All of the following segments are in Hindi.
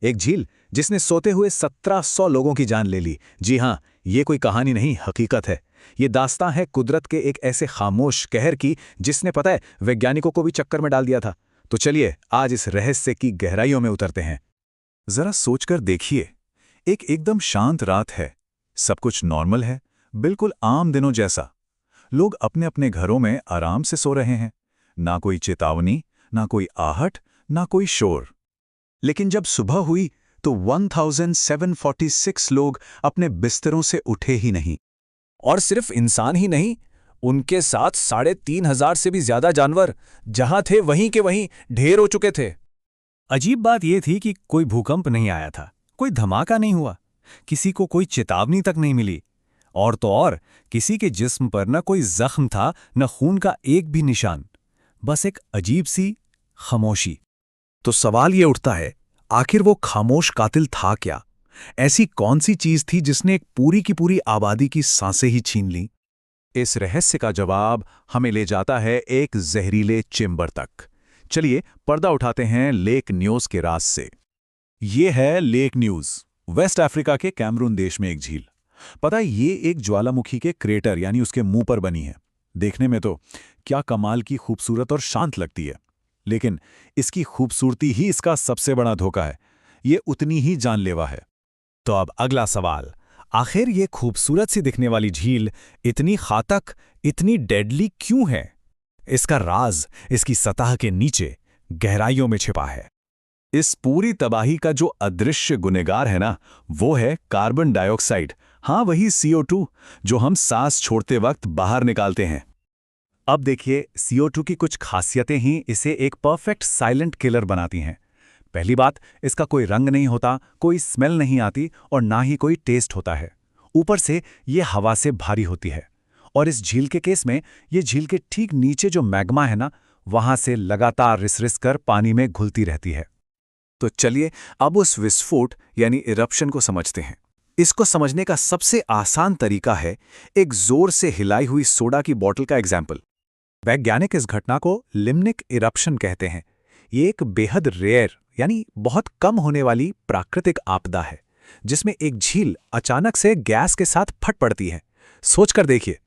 एक झील जिसने सोते हुए 1700 लोगों की जान ले ली। जी हाँ, ये कोई कहानी नहीं, हकीकत है। ये दास्तां है कुदरत के एक ऐसे खामोश कहर की जिसने पता है वैज्ञानिकों को भी चक्कर में डाल दिया था। तो चलिए आज इस रहस्य की गहराइयों में उतरते हैं। जरा सोचकर देखिए, एक एकदम शांत रात है, सब कुछ नॉर्मल है, बिल्कुल आम दिनों जैसा। लोग अपने अपने घरों में आराम से सो रहे हैं, ना कोई चेतावनी, ना कोई आहट, ना कोई शोर। लेकिन जब सुबह हुई तो 1746 लोग अपने बिस्तरों से उठे ही नहीं। और सिर्फ इंसान ही नहीं, उनके साथ 3500 से भी ज्यादा जानवर जहां थे वहीं के वहीं ढेर हो चुके थे। अजीब बात यह थी कि कोई भूकंप नहीं आया था, कोई धमाका नहीं हुआ, किसी को कोई चेतावनी तक नहीं मिली। और तो और किसी के जिस्म पर न कोई जख्म था, न खून का एक भी निशान, बस एक अजीब सी खामोशी। तो सवाल ये उठता है, आखिर वो खामोश कातिल था क्या? ऐसी कौन सी चीज थी जिसने एक पूरी की पूरी आबादी की सांसें ही छीन ली? इस रहस्य का जवाब हमें ले जाता है एक जहरीले चेम्बर तक। चलिए पर्दा उठाते हैं लेक न्यूज के राज से। ये है लेक न्यूज, वेस्ट अफ्रीका के कैमरून देश में एक झील। पता है, ये एक ज्वालामुखी के क्रेटर यानी उसके मुंह पर बनी है। देखने में तो क्या कमाल की खूबसूरत और शांत लगती है, लेकिन इसकी खूबसूरती ही इसका सबसे बड़ा धोखा है। ये उतनी ही जानलेवा है। तो अब अगला सवाल, आखिर ये खूबसूरत सी दिखने वाली झील इतनी घातक, इतनी डेडली क्यों है? इसका राज इसकी सतह के नीचे गहराइयों में छिपा है। इस पूरी तबाही का जो अदृश्य गुनहगार है ना, वो है कार्बन डाइऑक्साइड। हाँ, वही CO2 जो हम सांस छोड़ते वक्त बाहर निकालते हैं। अब देखिए, CO2 की कुछ खासियतें ही इसे एक परफेक्ट साइलेंट किलर बनाती हैं। पहली बात, इसका कोई रंग नहीं होता, कोई स्मेल नहीं आती और ना ही कोई टेस्ट होता है। ऊपर से ये हवा से भारी होती है। और इस झील के केस में ये झील के ठीक नीचे जो मैग्मा है ना, वहां से लगातार रिस-रिस कर पानी में घुलती रहती है। तो चलिए अब उस विस्फोट यानी इरप्शन को समझते हैं। इसको समझने का सबसे आसान तरीका है एक जोर से हिलाई हुई सोडा की बोतल का एग्जाम्पल। वैज्ञानिक इस घटना को लिम्निक इरप्शन कहते हैं। ये एक बेहद रेयर यानी बहुत कम होने वाली प्राकृतिक आपदा है, जिसमें एक झील अचानक से गैस के साथ फट पड़ती है। सोचकर देखिए।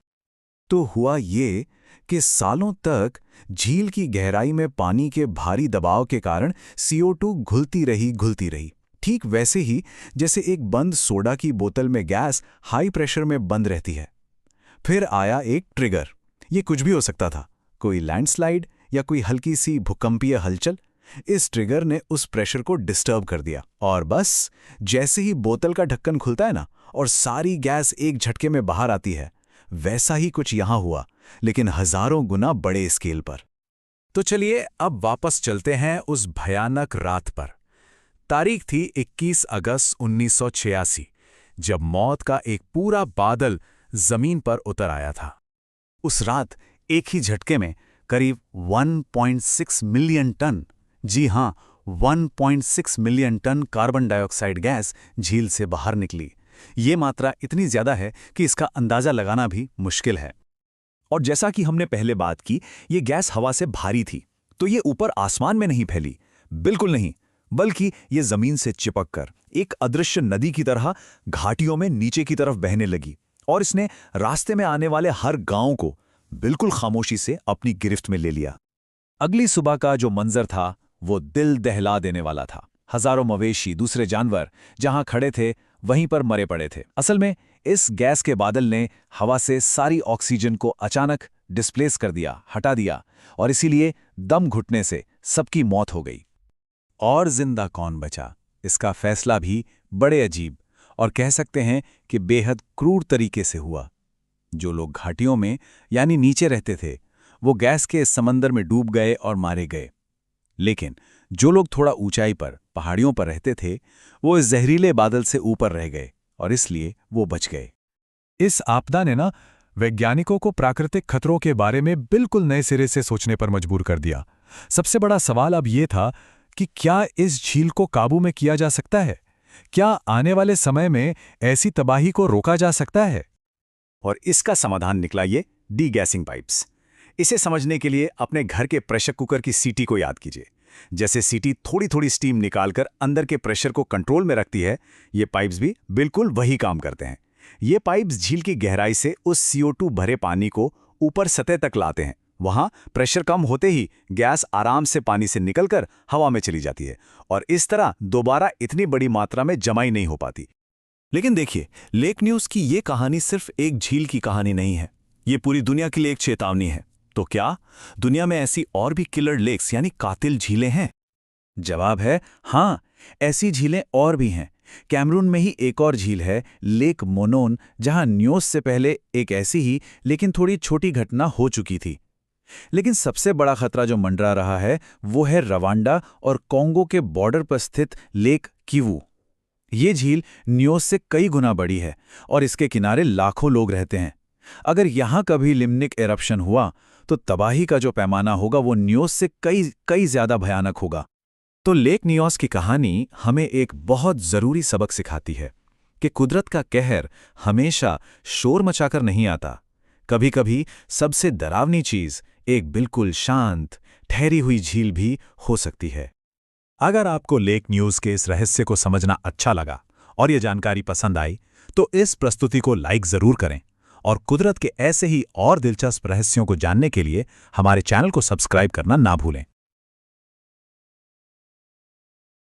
तो हुआ ये कि सालों तक झील की गहराई में पानी के भारी दबाव के कारण CO2 घुलती रही, ठीक वैसे ही जैसे एक बंद सोडा की बोतल में गैस हाई प्रेशर में बंद रहती है। फिर आया एक ट्रिगर। ये कुछ भी हो सकता था, कोई लैंडस्लाइड या कोई हल्की सी भूकंपीय हलचल। इस ट्रिगर ने उस प्रेशर को डिस्टर्ब कर दिया और बस जैसे ही बोतल का ढक्कन खुलता है ना और सारी गैस एक झटके में बाहर आती है, वैसा ही कुछ यहां हुआ, लेकिन हजारों गुना बड़े स्केल पर। तो चलिए अब वापस चलते हैं उस भयानक रात पर। तारीख थी 21 अगस्त 1986, जब मौत का एक पूरा बादल जमीन पर उतर आया था। उस रात एक ही झटके में करीब 1.6 मिलियन टन, जी हां 1.6 million ton carbon dioxide gas झील से बाहर निकली। ये मात्रा इतनी ज्यादा है कि इसका अंदाजा लगाना भी मुश्किल है। और जैसा कि हमने पहले बात की, ये गैस हवा से भारी थी, तो ये ऊपर आसमान में नहीं फैली, बिल्कुल नहीं, बल्कि ये जमीन से चिपककर एक अदृश्य नदी की तरह घाटियों में नीचे की तरफ बहने लगी और इसने रास्ते में आने वाले हर गांव को बिल्कुल खामोशी से अपनी गिरफ्त में ले लिया। अगली सुबह का जो मंजर था वो दिल दहला देने वाला था। हजारों मवेशी, दूसरे जानवर जहां खड़े थे वहीं पर मरे पड़े थे। असल में इस गैस के बादल ने हवा से सारी ऑक्सीजन को अचानक डिस्प्लेस कर दिया, हटा दिया, और इसीलिए दम घुटने से सबकी मौत हो गई। और जिंदा कौन बचा, इसका फैसला भी बड़े अजीब और कह सकते हैं कि बेहद क्रूर तरीके से हुआ। जो लोग घाटियों में यानी नीचे रहते थे, वो गैस के इस समंदर में डूब गए और मारे गए। लेकिन जो लोग थोड़ा ऊंचाई पर, पहाड़ियों पर रहते थे, वो इस जहरीले बादल से ऊपर रह गए और इसलिए वो बच गए। इस आपदा ने ना वैज्ञानिकों को प्राकृतिक खतरों के बारे में बिल्कुल नए सिरे से सोचने पर मजबूर कर दिया। सबसे बड़ा सवाल अब ये था कि क्या इस झील को काबू में किया जा सकता है? क्या आने वाले समय में ऐसी तबाही को रोका जा सकता है? और इसका समाधान निकला ये डी गैसिंग पाइप्स। इसे समझने के लिए अपने घर के प्रेशर कुकर की सीटी को याद कीजिए। जैसे सीटी थोड़ी थोड़ी स्टीम निकालकर अंदर के प्रेशर को कंट्रोल में रखती है, ये पाइप्स भी बिल्कुल वही काम करते हैं। ये पाइप्स झील की गहराई से उस CO2 भरे पानी को ऊपर सतह तक लाते हैं। वहां प्रेशर कम होते ही गैस आराम से पानी से निकलकर हवा में चली जाती है और इस तरह दोबारा इतनी बड़ी मात्रा में जमाई नहीं हो पाती। लेकिन देखिए, लेक न्यूज़ की ये कहानी सिर्फ एक झील की कहानी नहीं है, ये पूरी दुनिया के लिए एक चेतावनी है। तो क्या दुनिया में ऐसी और भी किलर लेक्स यानी कातिल झीलें हैं? जवाब है हाँ, ऐसी झीलें और भी हैं। कैमरून में ही एक और झील है, लेक मोनोन, जहां न्योस से पहले एक ऐसी ही लेकिन थोड़ी छोटी घटना हो चुकी थी। लेकिन सबसे बड़ा खतरा जो मंडरा रहा है वो है रवांडा और कॉन्गो के बॉर्डर पर स्थित लेक किवू। ये झील न्योस से कई गुना बड़ी है और इसके किनारे लाखों लोग रहते हैं। अगर यहां कभी लिम्निक एरप्शन हुआ तो तबाही का जो पैमाना होगा वो न्योस से कई ज्यादा भयानक होगा। तो लेक न्योस की कहानी हमें एक बहुत जरूरी सबक सिखाती है कि कुदरत का कहर हमेशा शोर मचाकर नहीं आता। कभी-कभी सबसे डरावनी चीज एक बिल्कुल शांत, ठहरी हुई झील भी हो सकती है। अगर आपको लेक न्यूज़ के इस रहस्य को समझना अच्छा लगा और ये जानकारी पसंद आई, तो इस प्रस्तुति को लाइक जरूर करें और कुदरत के ऐसे ही और दिलचस्प रहस्यों को जानने के लिए हमारे चैनल को सब्सक्राइब करना ना भूलें।